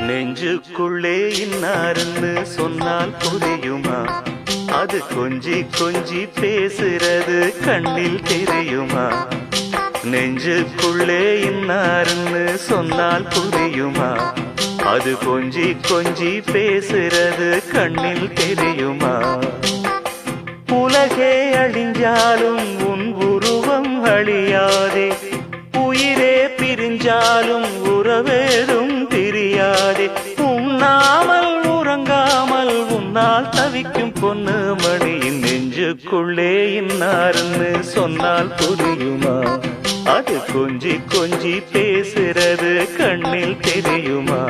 நெஞ்சுக்குள்ளே இன்னாருன்னு சொன்னால் புரியுமா? அது கொஞ்சி கொஞ்சி பேசுறது கண்ணில் தெரியுமா? நெஞ்சுக்குள்ளே இன்னாருன்னு சொன்னால் புரியுமா? அது கொஞ்சி கொஞ்சி பேசுறது கண்ணில் தெரியுமா? உலகே அழிஞ்சாலும் உன் உருவம் அழியாதே, உயிரே பிரிஞ்சாலும் உறவேதும் தெரியாதே. உண்ணாமல் உறங்காமல் உன்னால் தவிக்கும் பொண்ணு மணியின் நெஞ்சுக்குள்ளே இன்னாருன்னு சொன்னால் புரியுமா? அது கொஞ்சி கொஞ்சி பேசுறது கண்ணில் தெரியுமா?